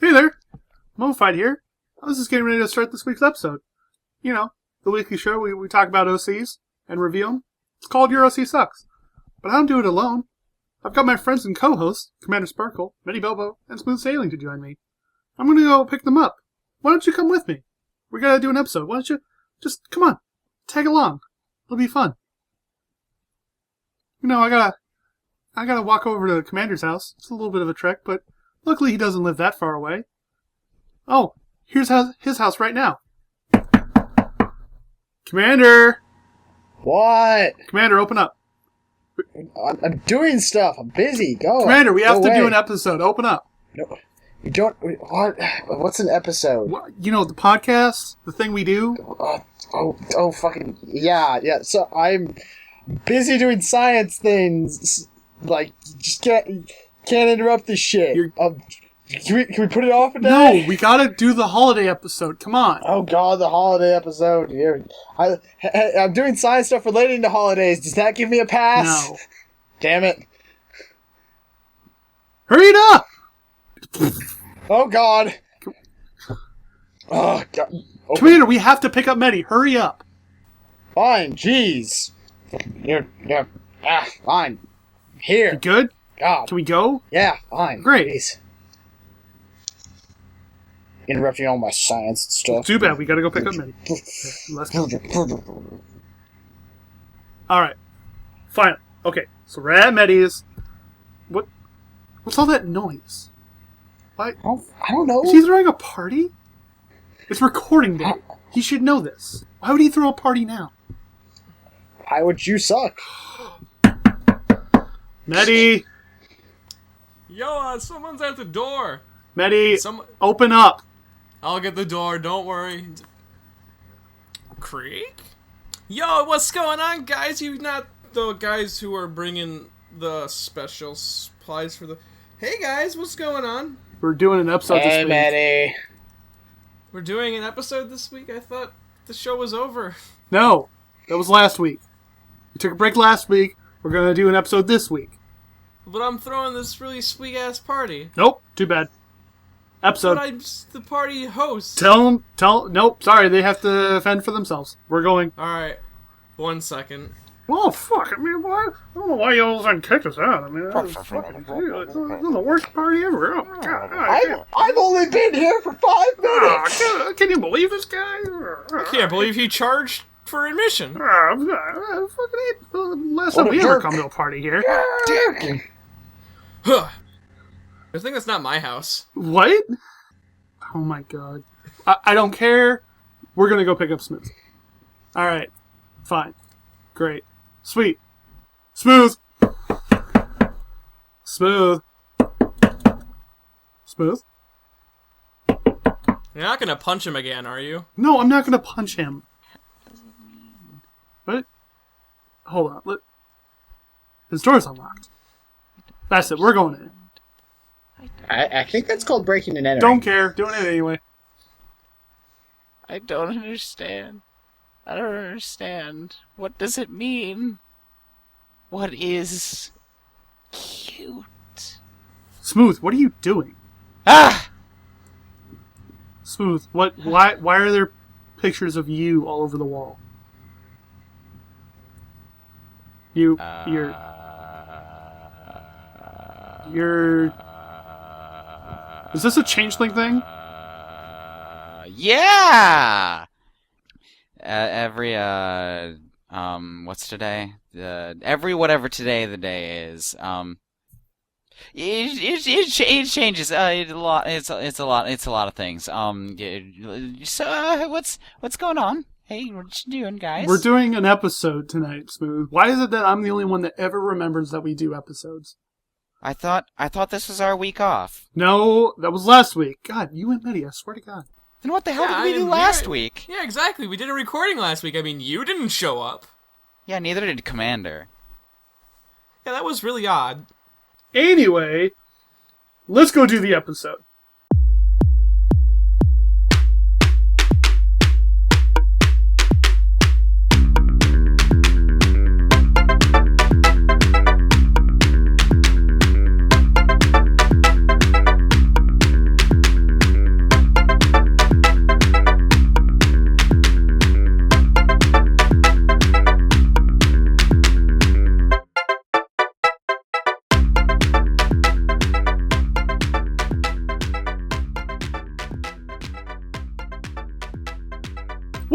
Hey there, Mofied here. I was just getting ready to start this week's episode. You know, the weekly show we talk about OCs and review them. It's called Your OC Sucks. But I don't do it alone. I've got my friends and co-hosts, Commander Sparkle, Mitty Bobo, and Smooth Sailing to join me. I'm going to go pick them up. Why don't you come with me? We got to do an episode. Why don't you just come on, tag along. It'll be fun. You know, I gotta walk over to the Commander's house. It's a little bit of a trek, but luckily he doesn't live that far away. Oh, here's his house right now. Commander! What? Commander, open up. I'm doing stuff. I'm busy. Go. Commander, we have to do an episode. Open up. No, you don't. What? What's an episode? What, you know, the podcast? The thing we do? Fucking yeah. So I'm busy doing science things. Like, just can't interrupt this shit. Can we put it off a day? No, we gotta do the holiday episode. Come on. Oh god, the holiday episode. Here, I'm doing science stuff relating to holidays. Does that give me a pass? No. Damn it. Hurry it up! Oh god. Oh god. Open. Commander, we have to pick up Meddy. Hurry up. Fine, jeez. Fine. Here. You good? God. Can we go? Yeah, fine. Great. Jeez. Interrupting all my science stuff. Too bad. We gotta go pick up Meddy. Let's go. Alright. Fine. Okay. So we're at Meddy's. What's all that noise? I don't know. Is he throwing a party? It's recording day. He should know this. Why would he throw a party now? Why would you suck? Meddy! Yo, someone's at the door. Meddy, open up. I'll get the door, don't worry. Creek? Yo, what's going on, guys? You not the guys who are bringing the special supplies for the... Hey, guys, what's going on? We're doing an episode this week. Hey, Maddie. We're doing an episode this week? I thought the show was over. No, that was last week. We took a break last week. We're going to do an episode this week. But I'm throwing this really sweet-ass party. Nope, too bad. Episode. But I'm the party host. Nope, sorry, they have to fend for themselves. We're going. Alright, 1 second. Oh, fuck, I mean, why? I don't know why you all of a sudden kicked us out. I mean, that was fucking... It's the worst party ever. Oh, my God. I've only been here for 5 minutes. Oh, can you believe this guy? I can't believe he charged for admission. Fucking last time we ever come to a party here. Huh. I think that's not my house. What? Oh my god. I don't care. We're gonna go pick up Smooth. Alright. Fine. Great. Sweet. Smooth. Smooth. Smooth? You're not gonna punch him again, are you? No, I'm not gonna punch him. What? Hold on. His door's unlocked. That's it. We're going in. I think that's called breaking and entering. Don't care. Doing it anyway. I don't understand. I don't understand. What does it mean? What is cute? Smooth, what are you doing? Ah! Smooth, what? Why are there pictures of you all over the wall? You're... Is this a changeling thing? Yeah! What's today? Every whatever today the day is, it changes, a lot, it's a lot of things, so, what's going on? Hey, what you doing, guys? We're doing an episode tonight, Smooth. Why is it that I'm the only one that ever remembers that we do episodes? I thought this was our week off. No, that was last week. God, you and Mitty, I swear to God. Then what the hell did we do last week? Yeah, exactly. We did a recording last week. I mean, you didn't show up. Yeah, neither did Commander. Yeah, that was really odd. Anyway, let's go do the episode.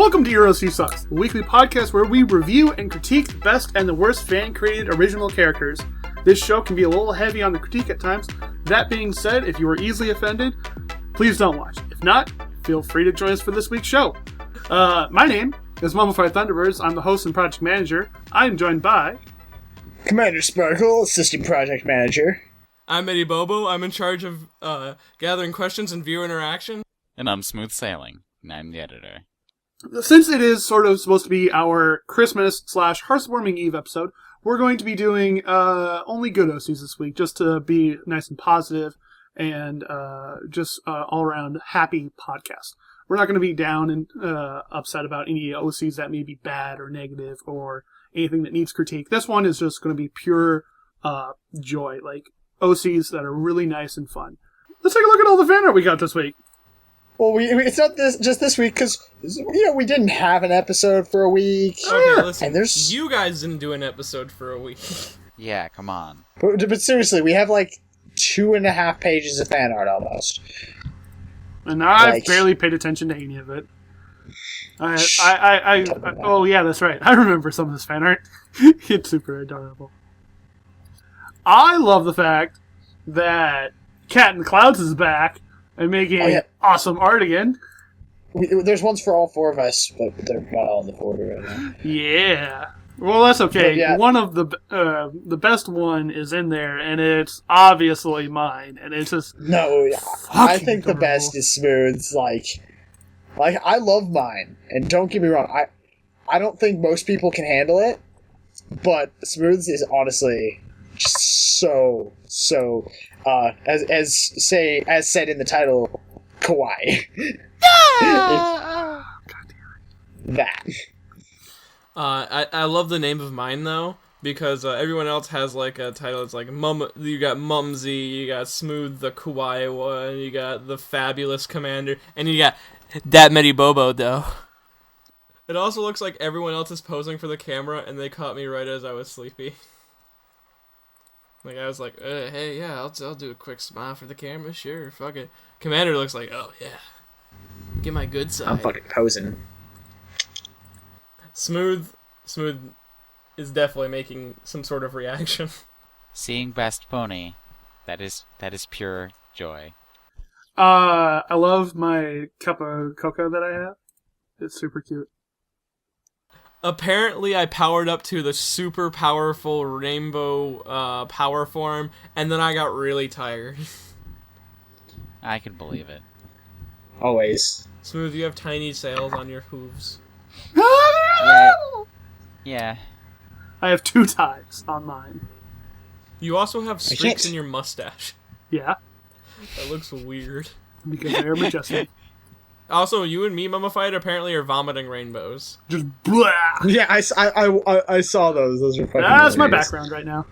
Welcome to UC Sucks, a weekly podcast where we review and critique the best and the worst fan-created original characters. This show can be a little heavy on the critique at times. That being said, if you are easily offended, please don't watch. If not, feel free to join us for this week's show. My name is Mummified Thunderbirds. I'm the host and project manager. I'm joined by... Commander Sparkle, assistant project manager. I'm Eddie Bobo. I'm in charge of gathering questions and viewer interaction. And I'm Smooth Sailing, and I'm the editor. Since it is sort of supposed to be our Christmas/Hearthwarming Eve episode, we're going to be doing only good OCs this week, just to be nice and positive and just all-around happy podcast. We're not going to be down and upset about any OCs that may be bad or negative or anything that needs critique. This one is just going to be pure joy, like OCs that are really nice and fun. Let's take a look at all the fan art we got this week. Well, it's not just this week, because, we didn't have an episode for a week. Okay, listen, And there's... you guys didn't do an episode for a week. Yeah, come on. But seriously, we have, 2.5 pages of fan art almost. And I've barely paid attention to any of it. Oh, yeah, that's right. I remember some of this fan art. It's super adorable. I love the fact that Cat in the Clouds is back and making awesome art again. There's ones for all four of us, but they're not all in the folder right now. Yeah. Well, that's okay. Yeah. One of the best one is in there, and it's obviously mine. And it's just I think the best is Smooth's. I love mine, and don't get me wrong, I don't think most people can handle it, but Smooth's is honestly just so as said in the title, kawaii. That. I love the name of mine though, because everyone else has a title. It's Mum. You got Mumsy, you got Smooth, the kawaii one, you got the Fabulous Commander, and you got that Medi Bobo though. It also looks like everyone else is posing for the camera, and they caught me right as I was sleepy. I was like, hey, yeah, I'll do a quick smile for the camera, sure, fuck it. Commander looks like, oh, yeah. Get my good side. I'm fucking posing. Smooth is definitely making some sort of reaction. Seeing Best Pony, that is pure joy. I love my cup of cocoa that I have. It's super cute. Apparently, I powered up to the super powerful rainbow power form, and then I got really tired. I can believe it. Always. Smooth, you have tiny sails on your hooves. Yeah. I have 2 ties on mine. You also have streaks in your mustache. Yeah. That looks weird. Because they're majestic. Also, you and me, Mummified, apparently are vomiting rainbows. Just blah! Yeah, I saw those. Those are fucking That's my hilarious. background right now.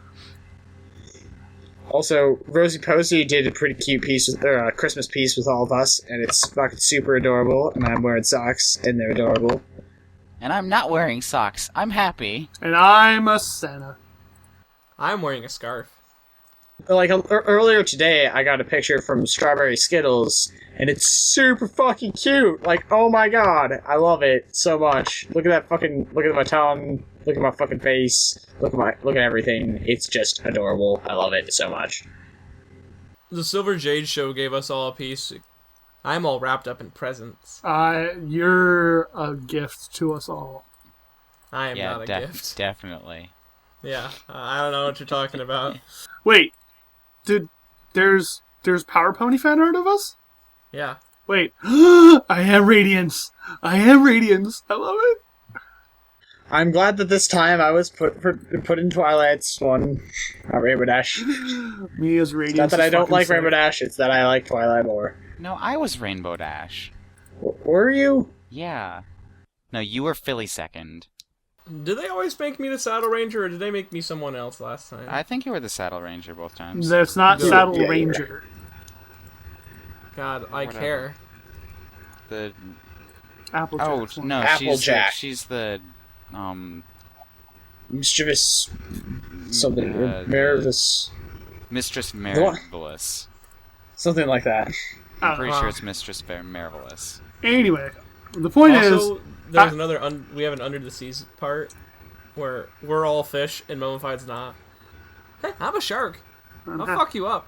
Also, Rosie Posey did a pretty cute piece with a Christmas piece with all of us, and it's fucking super adorable. And I'm wearing socks, and they're adorable. And I'm not wearing socks. I'm happy. And I'm a Santa. I'm wearing a scarf. Earlier today, I got a picture from Strawberry Skittles, and it's super fucking cute. Oh my god, I love it so much. Look at my tongue. Look at my fucking face. Look at everything. It's just adorable. I love it so much. The Silver Jade show gave us all a piece. I'm all wrapped up in presents. You're a gift to us all. I am not a gift. Definitely. Yeah, I don't know what you're talking about. Wait, there's Power Pony fan art of us? Yeah. Wait, I am Radiance. I love it. I'm glad that this time I was put in Twilight's one, not Rainbow Dash. Me as Radiance. Not that I don't like Rainbow Dash, it's that I like Twilight more. No, I was Rainbow Dash. Were you? Yeah. No, you were Philly second. Did they always make me the Saddle Ranger, or did they make me someone else last time? I think you were the Saddle Ranger both times. That's not Saddle Yeah, Ranger. God, I Whatever. care. The Applejack. oh no, Applejack. she's the Mischievous something. Marvelous. Mistress Marvelous. Something like that. I'm pretty sure it's Mistress Marvelous. Anyway, the point Also, there's another we have an Under the Seas part where we're all fish and Mummified's not. Hey, I'm a shark. I'll fuck you up.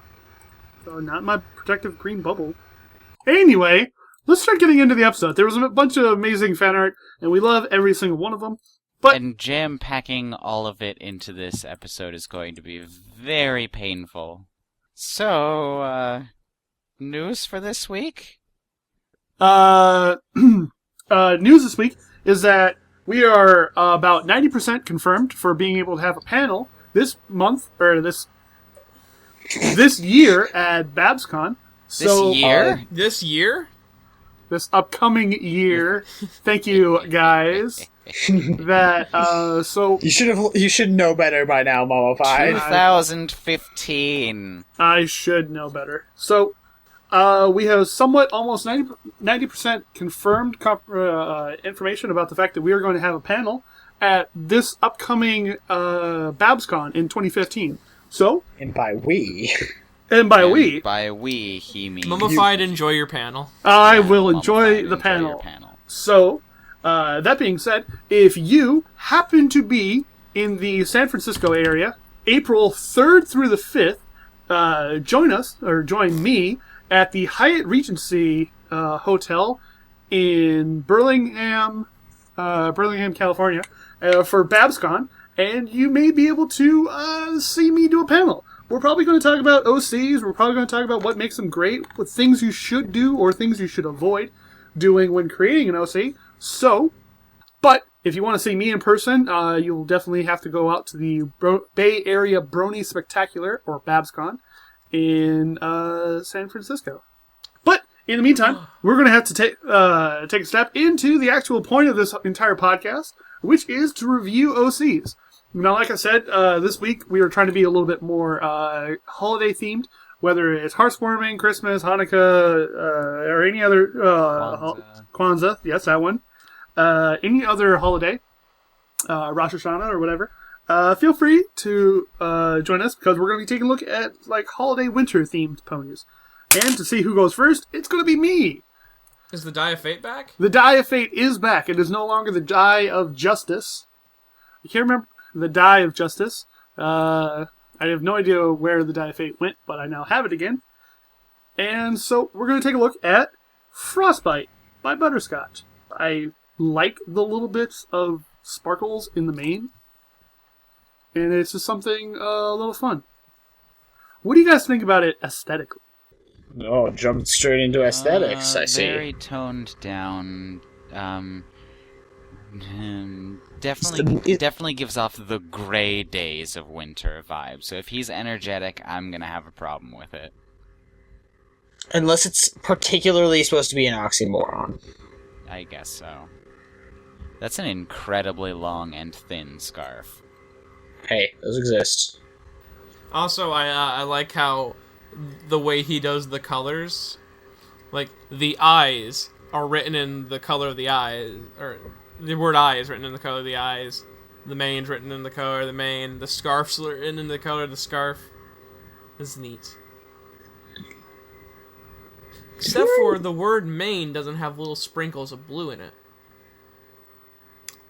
So not my protective green bubble. Anyway, let's start getting into the episode. There was a bunch of amazing fan art, and we love every single one of them. And jam-packing all of it into this episode is going to be very painful. So, news for this week? News this week is that we are about 90% confirmed for being able to have a panel this month, or this year at BabsCon. So, This year? This upcoming year. Thank you, guys. So you should know better by now, Mummified. 2015. I should know better. So we have somewhat almost 90% confirmed information about the fact that we are going to have a panel at this upcoming BabsCon in 2015. So, and by we, he means Mummified, enjoy your panel. I will enjoy the panel. So, that being said, if you happen to be in the San Francisco area, April 3rd through the 5th, join me at the Hyatt Regency Hotel in Burlingame, California, for BabsCon, and you may be able to see me do a panel. We're probably going to talk about OCs. We're probably going to talk about what makes them great, what things you should do or things you should avoid doing when creating an OC. So, but if you want to see me in person, you'll definitely have to go out to the Bay Area Brony Spectacular, or BabsCon, in San Francisco. But in the meantime, we're going to have to take a step into the actual point of this entire podcast, which is to review OCs. Now, like I said, this week we are trying to be a little bit more holiday themed, whether it's Hearthwarming, Christmas, Hanukkah, or any other Kwanzaa. Yes, that one. Any other holiday, Rosh Hashanah or whatever. Feel free to join us, because we're going to be taking a look at like holiday winter themed ponies. And to see who goes first, it's going to be me. Is the Die of Fate back? The Die of Fate is back. It is no longer the Die of Justice. I can't remember the Die of Justice. I have no idea where the Die of Fate went, but I now have it again. And so we're going to take a look at Frostbite by Butterscotch. I like the little bits of sparkles in the mane, and it's just something a little fun. What do you guys think about it aesthetically? Oh, jumped straight into aesthetics, I see. Very toned down. Definitely gives off the gray days of winter vibe. So if he's energetic, I'm gonna have a problem with it. Unless it's particularly supposed to be an oxymoron. I guess so. That's an incredibly long and thin scarf. Hey, those exist. Also, I like how the way he does the colors, like the eyes are written in the color of the eyes, or the word eye is written in the color of the eyes, the mane's written in the color of the mane, the scarf's written in the color of the scarf. This is neat. Except for the word mane doesn't have little sprinkles of blue in it.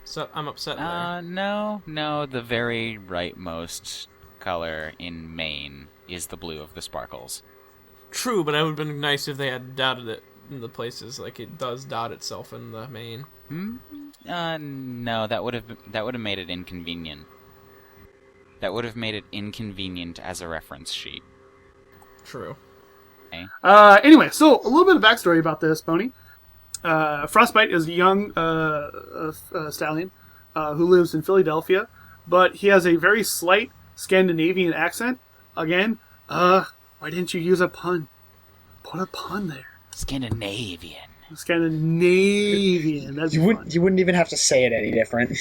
So I'm upset there. No, the very rightmost color in mane is the blue of the sparkles. True, but it would have been nice if they had dotted it in the places like it does dot itself in the mane. No, that would have made it inconvenient. That would have made it inconvenient as a reference sheet. True. Okay. Anyway, so a little bit of backstory about this pony. Frostbite is a young stallion who lives in Philadelphia, but he has a very slight Scandinavian accent. Again, why didn't you use a pun? Put a pun there. Scandinavian. That's you wouldn't even have to say it any different.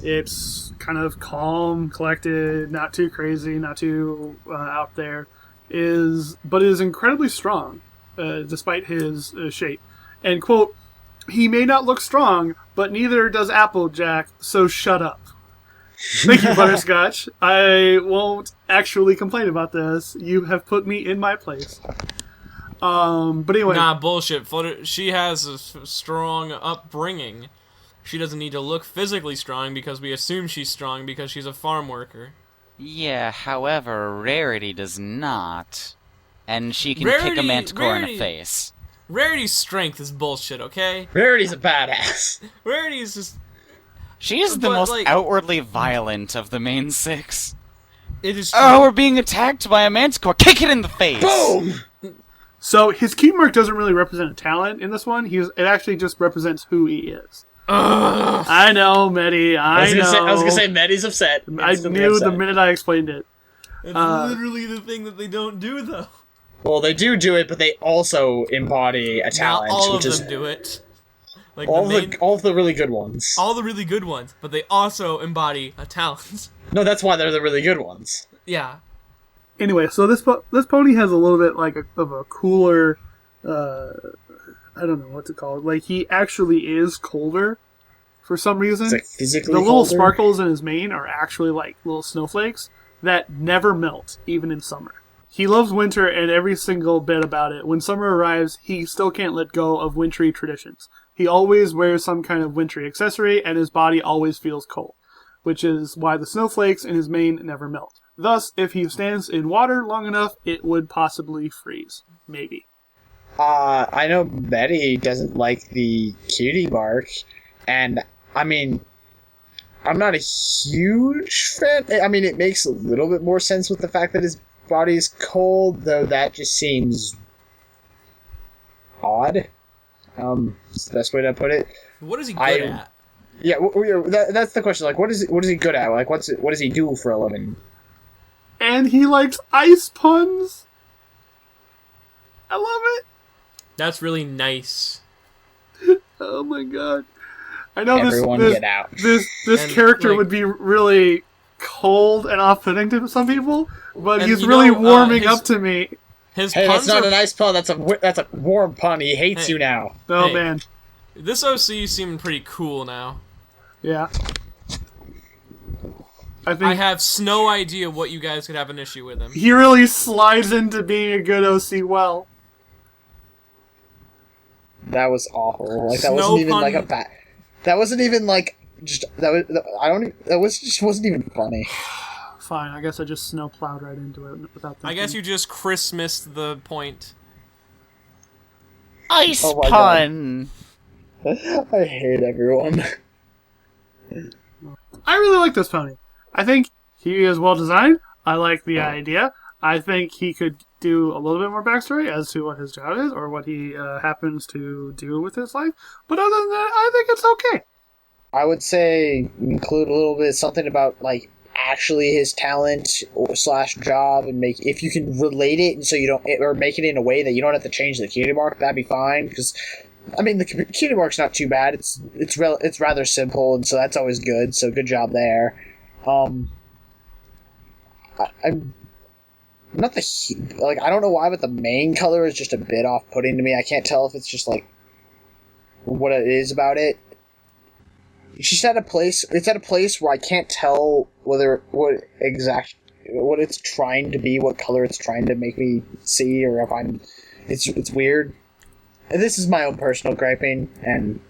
It's kind of calm, collected, not too crazy, not too out there. But is incredibly strong, despite his shape. And quote, "He may not look strong, but neither does Applejack, so shut up." Thank you, Butterscotch. I won't actually complain about this. You have put me in my place. But anyway. Nah, bullshit. She has a strong upbringing. she doesn't need to look physically strong because we assume she's strong because she's a farm worker. Yeah, however, Rarity does not. And she can kick a manticore in the face. Rarity's strength is bullshit, okay? Rarity's a badass. Rarity's just... She is the But, most like- outwardly violent of the main 6. It is true. Oh, we're being attacked by a manticore. Kick it in the face! Boom! So his key mark doesn't really represent a talent in this one. It actually just represents who he is. Ugh. I know, Medi. I was gonna say Medi's upset. I knew the minute I explained it. It's literally the thing that they don't do, though. Well, they do it, but they also embody a talent. Not all of which is them do it. Like all of the really good ones. all the really good ones, but they also embody a talent. No, that's why they're the really good ones. Yeah. Anyway, so this pony has a little bit like of a cooler, I don't know what to call it. Like, he actually is colder for some reason. It's like physically The little colder. sparkles in his mane are actually like little snowflakes that never melt, even in summer. He loves winter and every single bit about it. When summer arrives, he still can't let go of wintry traditions. He always wears some kind of wintry accessory, and his body always feels cold, which is why the snowflakes in his mane never melt. Thus, if he stands in water long enough, it would possibly freeze. Maybe. I know Betty doesn't like the cutie bark, and I mean, I'm not a huge fan. I mean, it makes a little bit more sense with the fact that his body is cold, though that just seems odd. It's the best way to put it. What is he good at? Yeah, that's the question. Like, what is he good at? Like, what does he do for a living? And he likes ice puns. I love it. That's really nice. Oh my god. I know Everyone this get out. this And, character like- would be really cold and off-putting to some people, but And he's you really know, warming his- up to me. His Hey, puns that's not are... a nice pun. That's a warm pun. He hates Hey. you now. Oh Hey. man. This OC seeming pretty cool now. Yeah. I think I have no idea what you guys could have an issue with him. he really slides into being a good OC well. That was awful. Like, that Snow wasn't even pun- like a bad. That wasn't even like just that was. I don't. That was just wasn't even funny. Fine, I guess I just snow plowed right into it without thinking. I guess you just Christmased the point. Ice Oh my pun! I hate everyone. I really like this pony. I think he is well designed. I like the idea. I think he could do a little bit more backstory as to what his job is or what he happens to do with his life. But other than that, I think it's okay. I would say include a little bit something about like actually his talent slash job, and make if you can relate it, and so you don't, or make it in a way that you don't have to change the cutie mark. That'd be fine, because I mean the cutie mark's not too bad. It's rather simple, and so that's always good. So good job there. I'm not like I don't know why, but the main color is just a bit off-putting to me. I can't tell if it's just like what it is about it. She's at a place. It's at a place where I can't tell what it's trying to be, what color it's trying to make me see, or if I'm. It's weird. And this is my own personal griping, and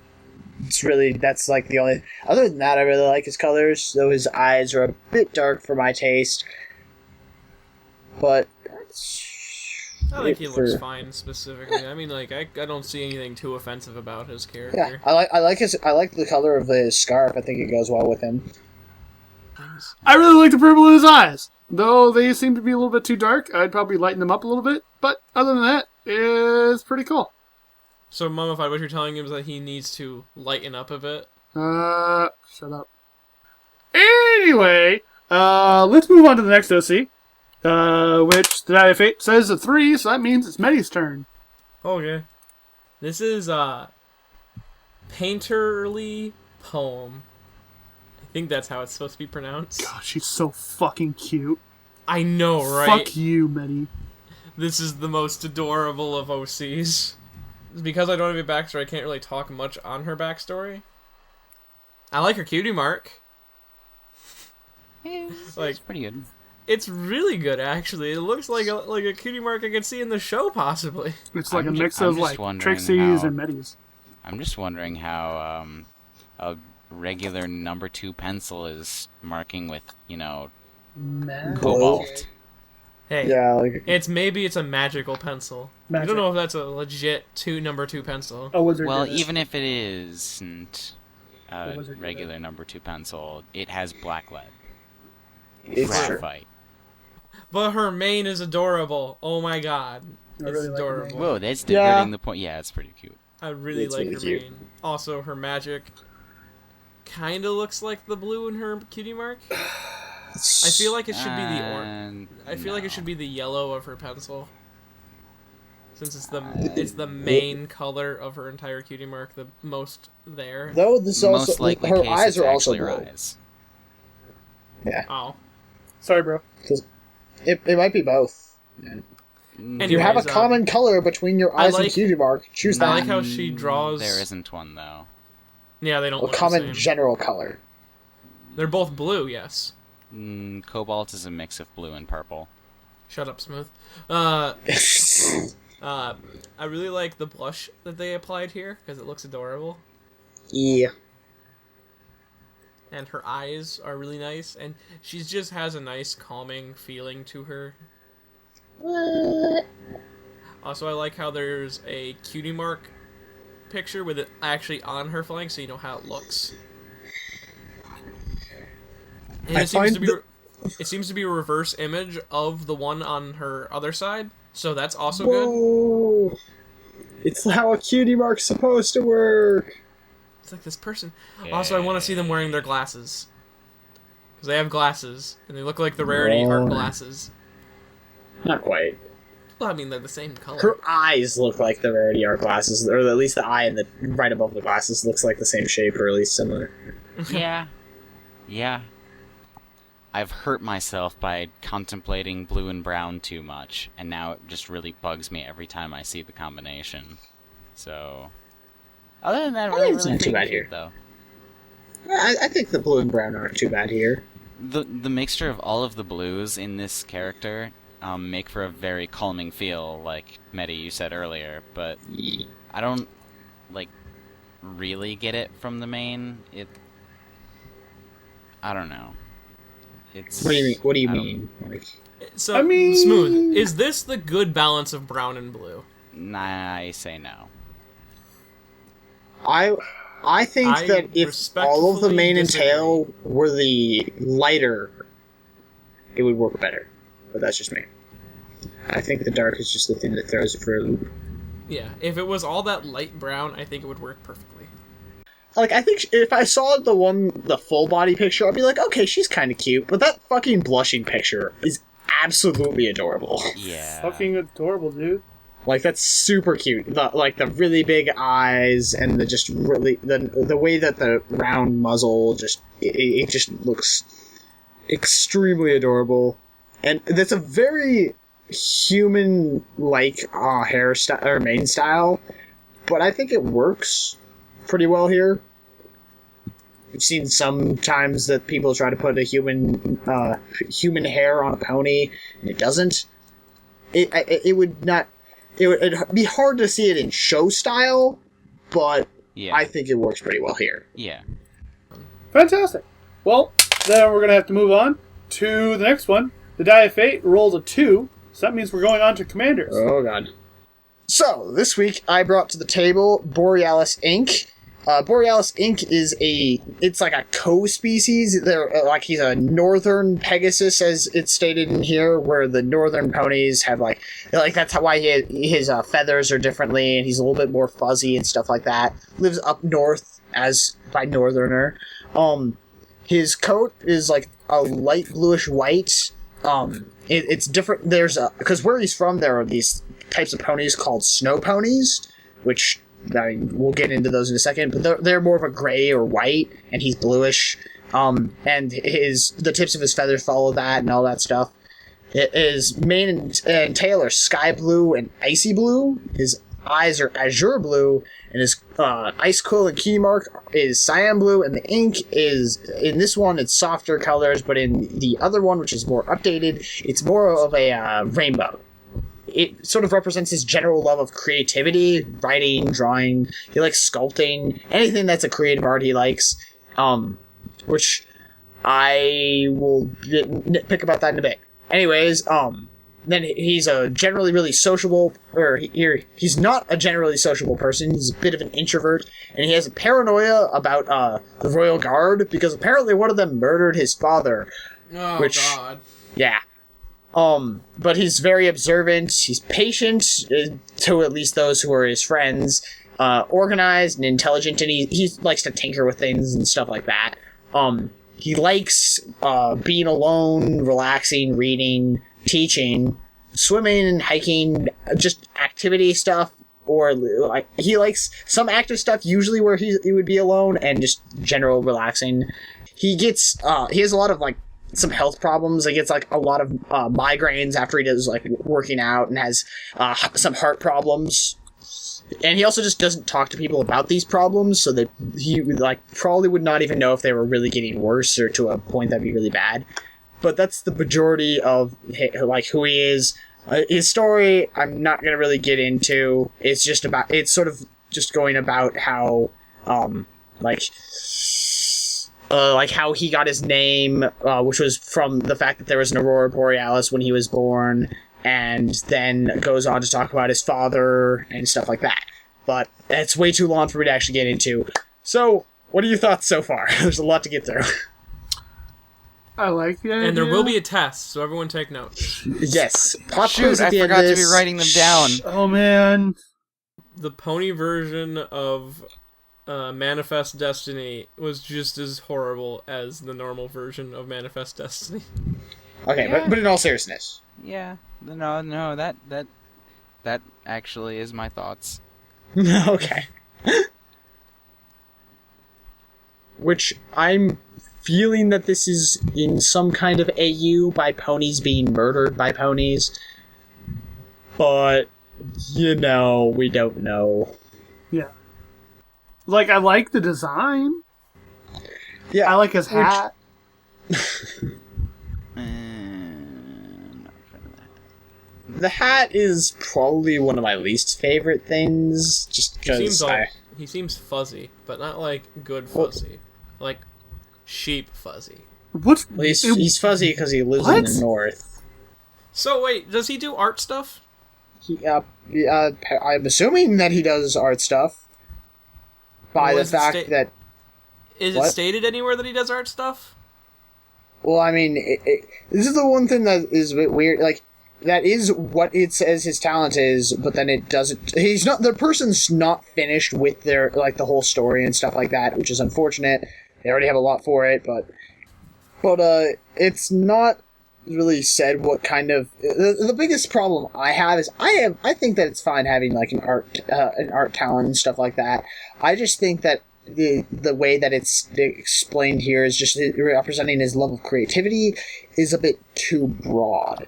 that's like the only. Other than that, I really like his colors, though his eyes are a bit dark for my taste. But I think he looks fine specifically. I mean, like, I don't see anything too offensive about his character. Yeah, I like the color of his scarf. I think it goes well with him. I really like the purple in his eyes. Though they seem to be a little bit too dark, I'd probably lighten them up a little bit. But other than that, it's pretty cool. So, Mummified, what you're telling him is that he needs to lighten up a bit? Shut up. Anyway, let's move on to the next OC. Which the Die of Fate says a 3, so that means it's Medi's turn. Okay. This is Painterly Poem. I think that's how it's supposed to be pronounced. God, she's so fucking cute. I know, right? Fuck you, Medi. This is the most adorable of OCs. Because I don't have a backstory, I can't really talk much on her backstory. I like her cutie mark. Yeah, Like- it's pretty good. It's really good, actually. It looks like a cutie mark I could see in the show, possibly. It's like I'm a mix I'm of just like wondering Trixie's how- and Medis. I'm just wondering how a regular number 2 pencil is marking with, cobalt. Hey, Yeah, like maybe it's a magical pencil. Magic. You don't know if that's a legit number 2 pencil. A wizard. Well, did this. even if it isn't a wizard did regular number 2 pencil, it has black lead. it's true. Graphite. But her mane is adorable. Oh my god. I It's really like her adorable. mane. Whoa, that's Yeah. diverting the point. Yeah, it's pretty cute. I really It's like really her cute. mane. Also, her magic kind of looks like the blue in her cutie mark. I feel like it should be the orange. I feel like it should be the yellow of her pencil. Since it's the main color of her entire cutie mark, the most there. Though this Most also likely her case, eyes it's are also actually her blue. eyes. Yeah, Oh. Sorry, bro. it might be both. Anyways, You have a common color between your eyes and like- cutie mark. Choose I that. like how she draws. There isn't one, though. Yeah, they don't A look the common same. general color. They're both blue, yes. Cobalt is a mix of blue and purple. Shut up, Smooth. I really like the blush that they applied here because it looks adorable, Yeah. and her eyes are really nice, and she just has a nice calming feeling to her. Also, I like how there's a cutie mark picture with it actually on her flank, so you know how it looks. And I it seems find to be it seems to be a reverse image of the one on her other side, so that's also good. Whoa! It's how a cutie mark's supposed to work. It's like this person. Also, I want to see them wearing their glasses. Because they have glasses, and they look like the Rarity Art glasses. Not quite. Well, I mean, they're the same color. Her eyes look like the Rarity Art glasses, or at least the eye in the right above the glasses looks like the same shape, or at least similar. Yeah. Yeah. I've hurt myself by contemplating blue and brown too much, and now it just really bugs me every time I see the combination. So, other than that, I really, think it's really not too pretty bad cute, here. though. I think the blue and brown aren't too bad here. The mixture of all of the blues in this character make for a very calming feel, like Medi, you said earlier, but I don't, really get it from the main. I don't know. It's... What do you mean? What do you I don't- mean? Like, So, I mean- Smooth, is this the good balance of brown and blue? I say no. I think I that if all of the mane and respectfully tail were the lighter, it would work better. But that's just me. I think the dark is just the thing that throws it for a loop. Yeah, if it was all that light brown, I think it would work perfectly. Like, I think if I saw the full body picture, I'd be like, okay, she's kind of cute. But that fucking blushing picture is absolutely adorable. Yeah. Fucking adorable, dude. Like, that's super cute. The really big eyes and the just really the way that the round muzzle it just looks extremely adorable, and that's a very human-like hairstyle or mane style, but I think it works pretty well here. I've seen sometimes that people try to put a human hair on a pony, and it doesn't. It would not. It'd be hard to see it in show style, but Yeah. I think it works pretty well here. Yeah. Fantastic. Well, then we're going to have to move on to the next one. The Die of Fate rolls a 2, so that means we're going on to Commanders. Oh, God. So, this week I brought to the table Borealis Ink. Borealis Ink is it's like a co-species. They're he's a northern Pegasus, as it's stated in here, where the northern ponies have that's why his feathers are differently, and he's a little bit more fuzzy and stuff like that. Lives up north as by northerner. His coat is like a light bluish white. It's different. Because where he's from, there are these types of ponies called snow ponies, which we'll get into those in a second. But they're more of a gray or white, and he's bluish. And the tips of his feathers follow that and all that stuff. His mane and tail are sky blue and icy blue. His eyes are azure blue, and his ice quill and key mark is cyan blue, and the ink is, in this one, it's softer colors, but in the other one, which is more updated, it's more of a rainbow. it sort of represents his general love of creativity, writing, drawing. He likes sculpting, anything that's a creative art he likes, which I will nitpick about that in a bit. Anyways, then he's a generally really sociable, he's not a generally sociable person. He's a bit of an introvert, and he has a paranoia about the Royal Guard, because apparently one of them murdered his father. Oh, God. Yeah. But he's very observant, he's patient, to at least those who are his friends, organized and intelligent, and he likes to tinker with things and stuff like that. He likes being alone, relaxing, reading, teaching, swimming, hiking, just activity stuff, or like he likes some active stuff usually where he would be alone, and just general relaxing. He has a lot of like some health problems. He gets like a lot of migraines after he does like working out, and has some heart problems. And he also just doesn't talk to people about these problems, so that he probably would not even know if they were really getting worse or to a point that'd be really bad. But that's the majority of who he is. His story, I'm not gonna really get into. It's sort of just going about how how he got his name, which was from the fact that there was an Aurora Borealis when he was born, and then goes on to talk about his father and stuff like that. But it's way too long for me to actually get into. So, what are your thoughts so far? There's a lot to get through. I like the idea. And there will be a test, so everyone take notes. Yes. Shoot, I forgot to be writing them down. Oh, man. The pony version of Manifest Destiny was just as horrible as the normal version of Manifest Destiny. Okay, Yeah. but in all seriousness. Yeah. No, that actually is my thoughts. Okay. Which I'm feeling that this is in some kind of AU by ponies being murdered by ponies. But, we don't know. Yeah. Like, I like the design. Yeah. I like his hat. The hat is probably one of my least favorite things, just because He seems fuzzy, but not like good fuzzy. Like sheep fuzzy. What's... Well, he's fuzzy because he lives in the north. So wait, does he do art stuff? I'm assuming that he does art stuff. By the fact that... Is it stated anywhere that he does art stuff? Well, I mean, this is the one thing that is a bit weird. Like, that is what it says his talent is, but then it doesn't... The person's not finished with their, the whole story and stuff like that, which is unfortunate. They already have a lot for it, but it's not really said what kind of... The biggest problem I have is I think that it's fine having, an art talent and stuff like that. I just think that the way that it's explained here is just representing his love of creativity is a bit too broad.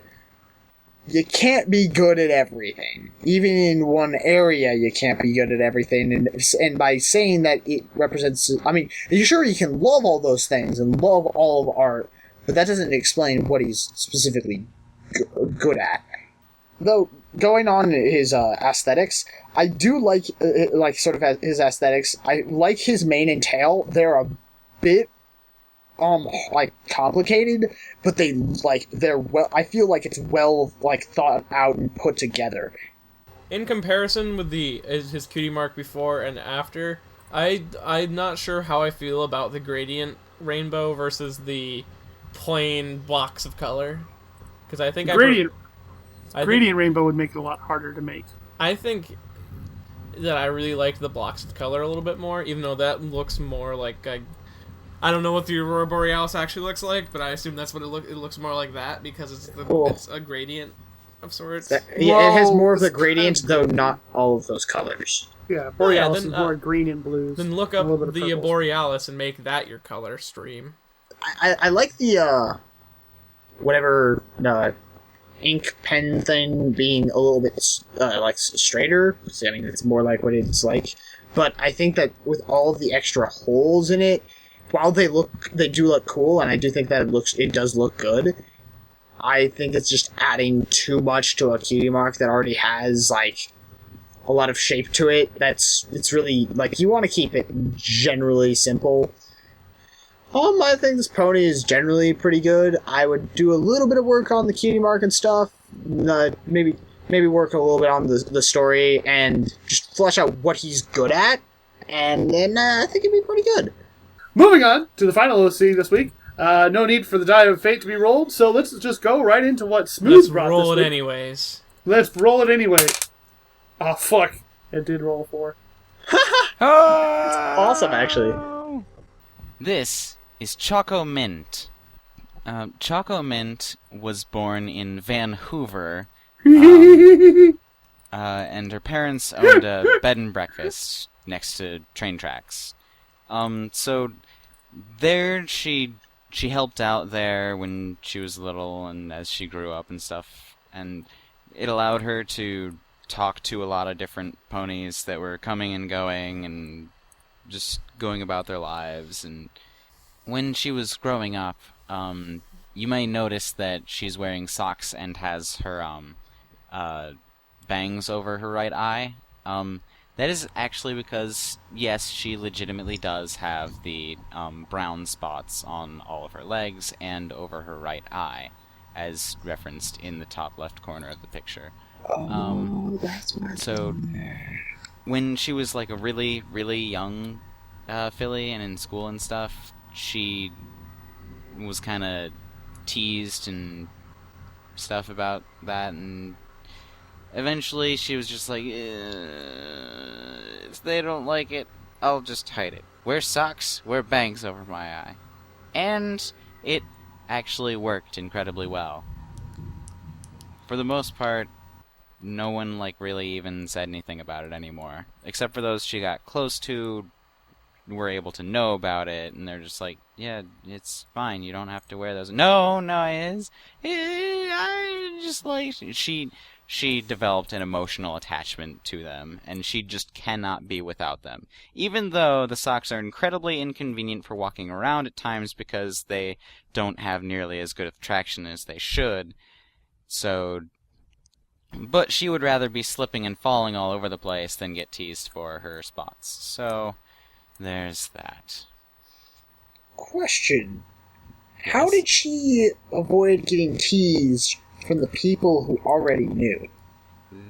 You can't be good at everything. Even in one area, you can't be good at everything. And by saying that it represents... I mean, sure, you can love all those things and love all of art, but that doesn't explain what he's specifically good at. Though, going on his aesthetics, I do like sort of his aesthetics. I like his mane and tail. They're a bit complicated, but they're well... I feel like it's well, thought out and put together. In comparison with his cutie mark before and after, I'm not sure how I feel about the gradient rainbow versus the plain blocks of color. Because I think gradient rainbow would make it a lot harder to make. I think that I really like the blocks of color a little bit more, even though that looks more like I don't know what the Aurora Borealis actually looks like, but I assume that's what it looks more like that because it's a gradient of sorts. It has more of the gradient, though not all of those colors. Yeah, Borealis is more green and blues. Then look up the Borealis and make that your color stream. I like the whatever ink pen thing being a little bit straighter. I mean, it's more like what it's like. But I think that with all of the extra holes in it, while they do look cool, and I do think that it does look good. I think it's just adding too much to a cutie mark that already has, like, a lot of shape to it. It's really, like, you want to keep it generally simple. I think this pony is generally pretty good. I would do a little bit of work on the cutie mark and stuff. Maybe work a little bit on the story and just flesh out what he's good at. And then I think it'd be pretty good. Moving on to the final OC this week. No need for the die of fate to be rolled, so let's just go right into what Smooth brought this week. Let's roll it anyways. Let's roll it anyway. Oh, fuck. It did roll a 4. Awesome, actually. This is Choco Mint. Choco Mint was born in Vancouver, and her parents owned a bed and breakfast next to train tracks. So there she helped out there when she was little and as she grew up and stuff, and it allowed her to talk to a lot of different ponies that were coming and going and just going about their lives. And when she was growing up, you may notice that she's wearing socks and has her bangs over her right eye. That is actually because, yes, she legitimately does have the brown spots on all of her legs and over her right eye, as referenced in the top left corner of the picture. That's what so when she was like a really, really young filly and in school and stuff, she was kind of teased and stuff about that, and eventually she was just like, if they don't like it, I'll just hide it. Wear socks, wear bangs over my eye. And it actually worked incredibly well. For the most part, no one like really even said anything about it anymore. Except for those she got close to, were able to know about it, and they're just like, yeah, it's fine, you don't have to wear those. No, I just like, she developed an emotional attachment to them, and she just cannot be without them. Even though the socks are incredibly inconvenient for walking around at times because they don't have nearly as good of traction as they should. But she would rather be slipping and falling all over the place than get teased for her spots. So, there's that. Question. Yes. How did she avoid getting teased from the people who already knew?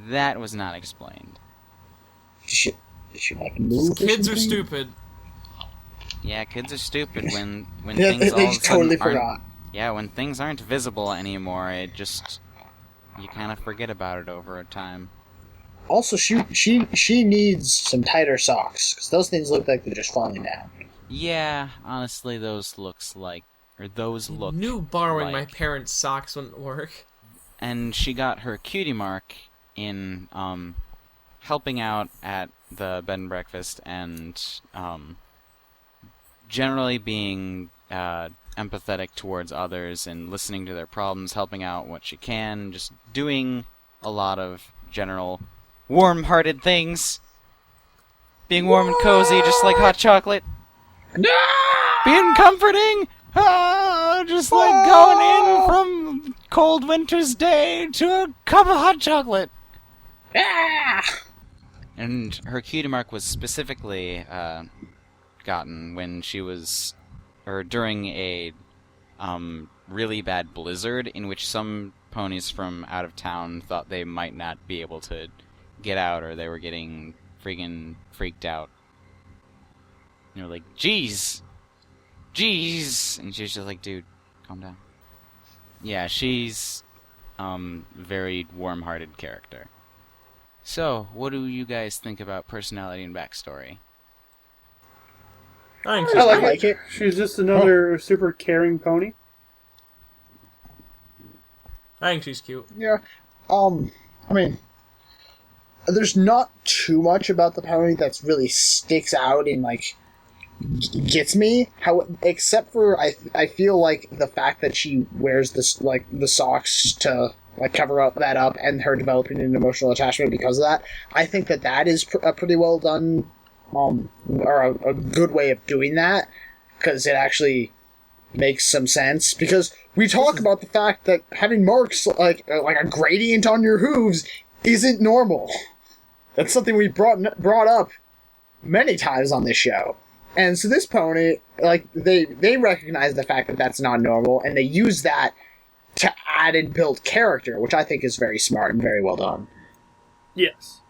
That was not explained. Did she like move? Kids are stupid. Yeah, kids are stupid when Yeah, things all they of a sudden totally aren't. forgot. Yeah, when things aren't visible anymore, it just, you kind of forget about it over a time. Also, she needs some tighter socks, because those things look like they're just falling down. Yeah, honestly, those look. Knew borrowing my like- parents' socks wouldn't work. And she got her cutie mark in helping out at the bed and breakfast and generally being empathetic towards others and listening to their problems, helping out what she can, just doing a lot of general warm-hearted things. Being warm and cozy, just like hot chocolate. No! Being comforting! Just like going in from cold winter's day to a cup of hot chocolate. Ah! And her cutie mark was specifically gotten when she was, or during a really bad blizzard in which some ponies from out of town thought they might not be able to get out, or they were getting friggin' freaked out. And they were like, Jeez! And she's just like, dude, calm down. Yeah, she's very warm-hearted character. So, what do you guys think about personality and backstory? I think I she's like cool. it. She's just another super caring pony. I think she's cute. Yeah. I mean, there's not too much about the pony that's really sticks out and, like, gets me. Except for, I feel like the fact that she wears this, like, the socks to, like, cover up that up, and her developing an emotional attachment because of that. I think that is a pretty well done, or a good way of doing that, because it actually makes some sense, because we talk about the fact that having marks like a gradient on your hooves isn't normal. That's something we brought up many times on this show. And so this pony, like, they recognize the fact that that's not normal, and they use that to add and build character, which I think is very smart and very well done. Yes.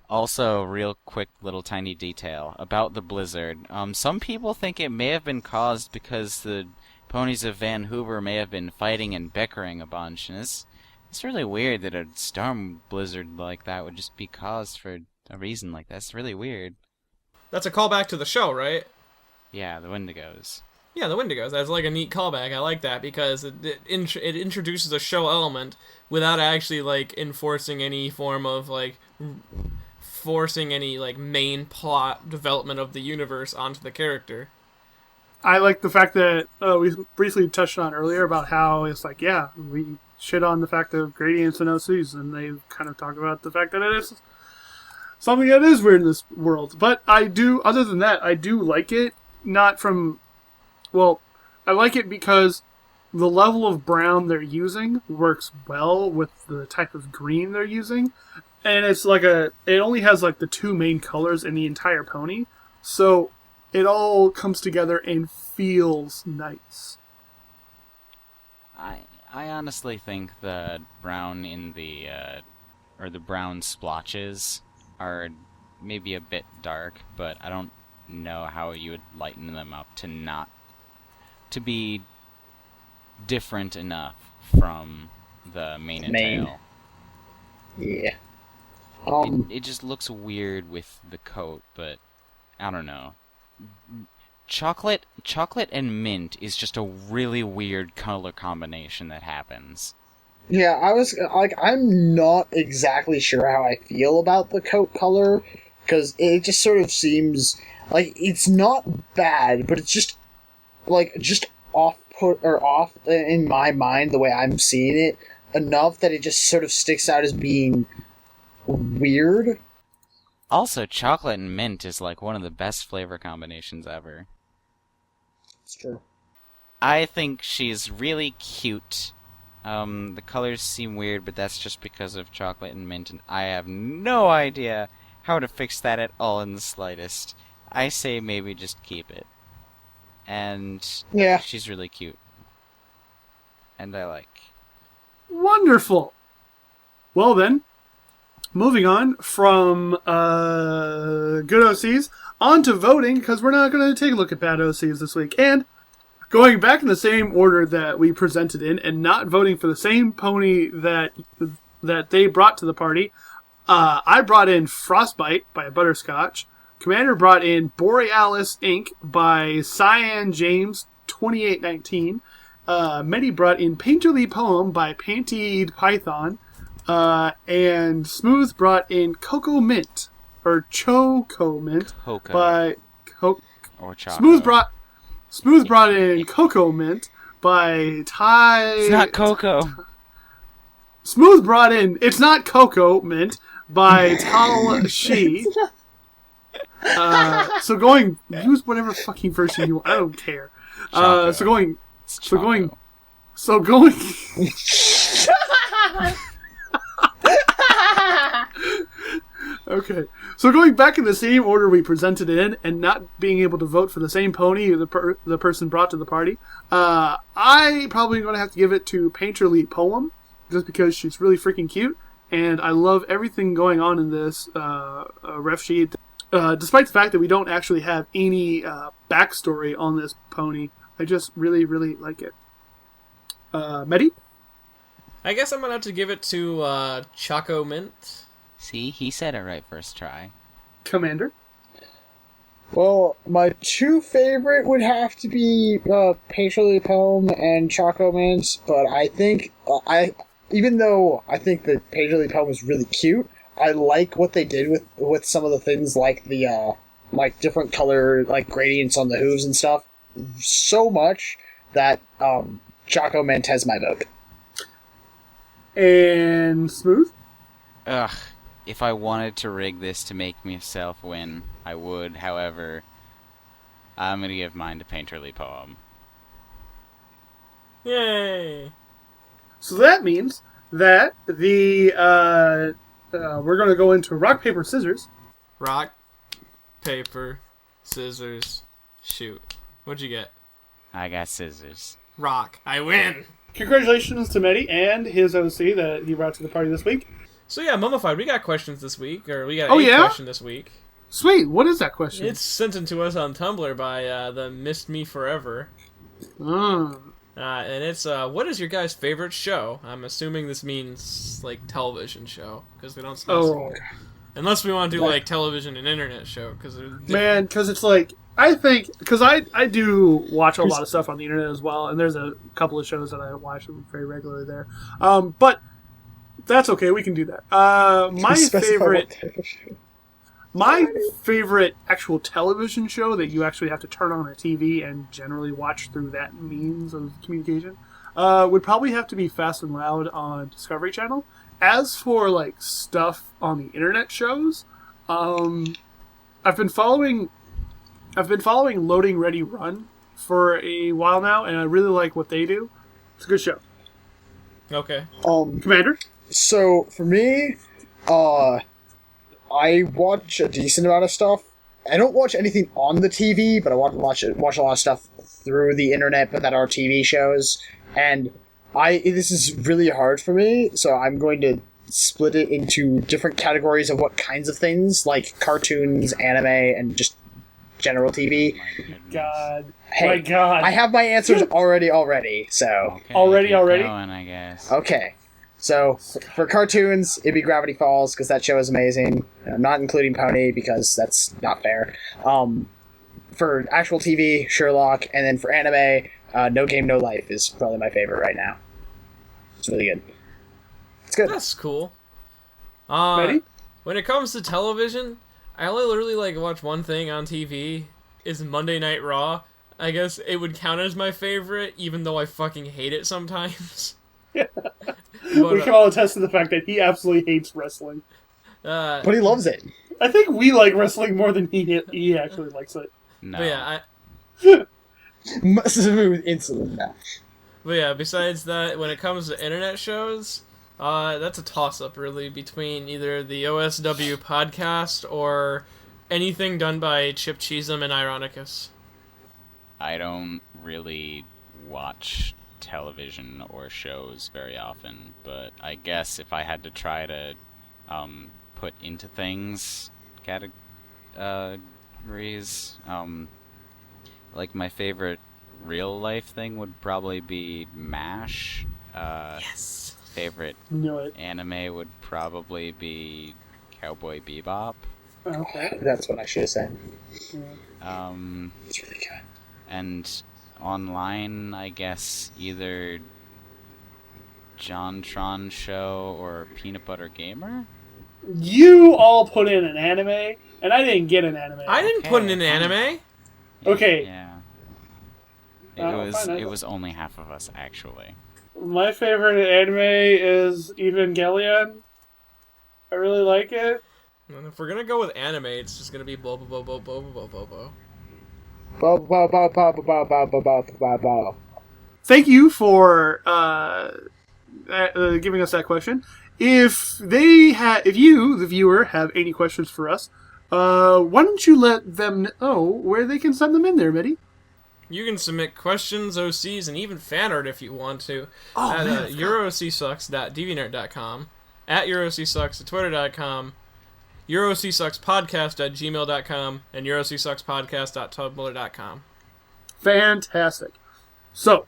Also, real quick little tiny detail about the blizzard. Some people think it may have been caused because the ponies of Van Hoover may have been fighting and bickering a bunch, and it's really weird that a storm blizzard like that would just be caused for a reason like that. It's really weird. That's a callback to the show, right? Yeah, the Wendigos. Yeah, the Wendigos. That's like a neat callback. I like that because it introduces a show element without actually like enforcing any form of like forcing any like main plot development of the universe onto the character. I like the fact that we briefly touched on earlier about how it's like, yeah, we shit on the fact of gradients and OCs, and they kind of talk about the fact that it is something that is weird in this world. But I do, other than that, I do like it. Not from, well, I like it because the level of brown they're using works well with the type of green they're using. And it's like it only has like the two main colors in the entire pony. So it all comes together and feels nice. I honestly think the brown in the, or the brown splotches are maybe a bit dark, but I don't know how you would lighten them up to be different enough from the mane and tail. Yeah. It just looks weird with the coat, but I don't know. Chocolate and mint is just a really weird color combination that happens. Yeah, I was like, I'm not exactly sure how I feel about the coat color, because it just sort of seems like it's not bad, but it's just off in my mind the way I'm seeing it enough that it just sort of sticks out as being weird. Also, chocolate and mint is like one of the best flavor combinations ever. It's true. I think she's really cute. The colors seem weird, but that's just because of chocolate and mint, and I have no idea how to fix that at all in the slightest. I say maybe just keep it. And yeah, she's really cute. And I like. Wonderful. Well then, moving on from good OCs on to voting, because we're not going to take a look at bad OCs this week. And going back in the same order that we presented in, and not voting for the same pony that they brought to the party, I brought in Frostbite by Butterscotch. Commander brought in Borealis Ink by Cyan James 2819. Medi brought in Painterly Poem by Pantied Python. And Smooth brought in Coco Mint, or Choco Mint, Coco. by Or Choco. Smooth brought in Coco Mint by Ty. It's not Coco. Smooth brought in It's Not Coco Mint by Tal Shi. So going, use whatever fucking version you want. I don't care. So going. Okay, so going back in the same order we presented it in, and not being able to vote for the same pony the person brought to the party, I probably going to have to give it to Painterly Poem, just because she's really freaking cute, and I love everything going on in this ref sheet. Despite the fact that we don't actually have any backstory on this pony, I just really, really like it. Medi? I guess I'm going to have to give it to Choco Mint. See, he said it right first try. Commander? Well, my two favorite would have to be Painterly Poem and Choco Mint, but I think even though I think that Painterly Poem is really cute, I like what they did with some of the things like the like different color like gradients on the hooves and stuff so much that Choco Mint has my vote. And Smooth? Ugh. If I wanted to rig this to make myself win, I would. However, I'm going to give mine to Painterly Poem. Yay! So that means that we're going to go into rock, paper, scissors. Rock, paper, scissors, shoot. What'd you get? I got scissors. Rock. I win! Congratulations to Mehdi and his OC that he brought to the party this week. So yeah, Mummified, we got questions this week, or we got question this week. Sweet, what is that question? It's sent in to us on Tumblr by the Missed Me Forever. Mm. And it's, what is your guys' favorite show? I'm assuming this means, like, television show, because they don't specify. Unless we want to do, like, television and internet show, because man, because it's like, I think, because I do watch a lot of stuff on the internet as well, and there's a couple of shows that I watch very regularly there. But that's okay, we can do that. My favorite actual television show that you actually have to turn on a TV and generally watch through that means of communication would probably have to be Fast and Loud on Discovery Channel. As for like stuff on the internet shows, I've been following Loading Ready Run for a while now, and I really like what they do. It's a good show. Okay. Commander? So, for me, I watch a decent amount of stuff. I don't watch anything on the TV, but I watch a lot of stuff through the internet, but that are TV shows. And this is really hard for me, so I'm going to split it into different categories of what kinds of things, like cartoons, anime, and just general TV. God. Hey, my God. I have my answers already, so... Okay, Already? Going, I guess. Okay. So, for cartoons, it'd be Gravity Falls, because that show is amazing. Not including Pony, because that's not fair. For actual TV, Sherlock, and then for anime, No Game, No Life is probably my favorite right now. It's really good. It's good. That's cool. Ready? When it comes to television, I only literally like watch one thing on TV. Is Monday Night Raw. I guess it would count as my favorite, even though I fucking hate it sometimes. We can all attest to the fact that he absolutely hates wrestling. But he loves it. I think we like wrestling more than he actually likes it. No. But yeah, Smooth insulin match. But yeah, besides that, when it comes to internet shows, that's a toss-up, really, between either the OSW podcast or anything done by Chip Cheesem and Ironicus. I don't really watch television or shows very often, but I guess if I had to try to put into things categories, like my favorite real life thing would probably be MASH. Yes. I Favorite knew it. anime would probably be Cowboy Bebop. Okay. That's what I should have said. Yeah. It's really good. And online, I guess either JonTron Show or Peanut Butter Gamer. You all put in an anime, and I didn't get an anime. I didn't put in an anime. Okay. Yeah. Fine, It was only half of us, actually. My favorite anime is Evangelion. I really like it. And if we're gonna go with anime, it's just gonna be blah blah blah blah blah blah blah blah. Thank you for giving us that question. If you, the viewer, have any questions for us, why don't you let them know where they can send them in there, Mitty? You can submit questions, OCs, and even fan art if you want to at eurocsucks.deviantart.com, at eurocsucks at twitter.com, eurocsuckspodcast@gmail.com, and eurocsuckspodcast.tumblr.com. Fantastic. So,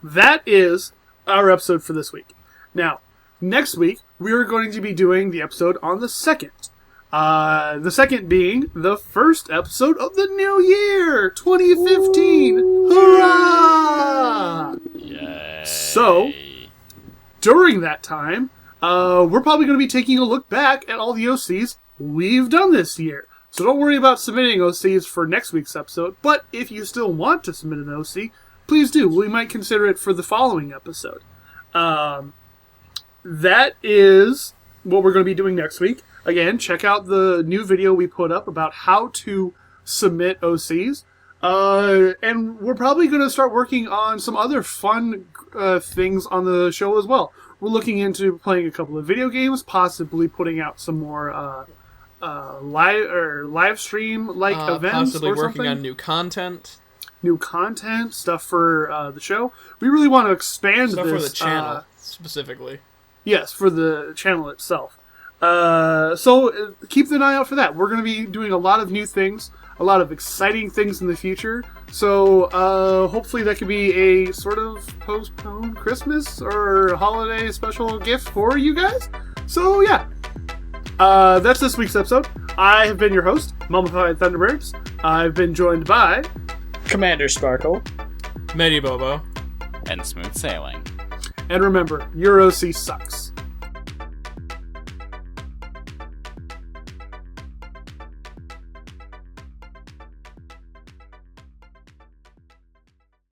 that is our episode for this week. Now, next week, we are going to be doing the episode on the 2nd. The 2nd being the first episode of the new year, 2015. Ooh. Hurrah! Yay. So, during that time, we're probably going to be taking a look back at all the OCs we've done this year. So don't worry about submitting OCs for next week's episode, but if you still want to submit an OC, please do. We might consider it for the following episode. That is what we're going to be doing next week. Again, check out the new video we put up about how to submit OCs. And we're probably going to start working on some other fun things on the show as well. We're looking into playing a couple of video games, possibly putting out some more live stream like events, possibly or working something. on new content. New content, stuff for the show. We really want to expand Stuff this for the channel, specifically. Yes, for the channel itself. So keep an eye out for that. We're going to be doing a lot of new things, a lot of exciting things in the future. So hopefully that could be a sort of postponed Christmas or holiday special gift for you guys. So yeah, that's this week's episode. I have been your host, Mummified Thunderbirds. I've been joined by Commander Sparkle, Medibobo, And smooth sailing. And remember, your OC sucks.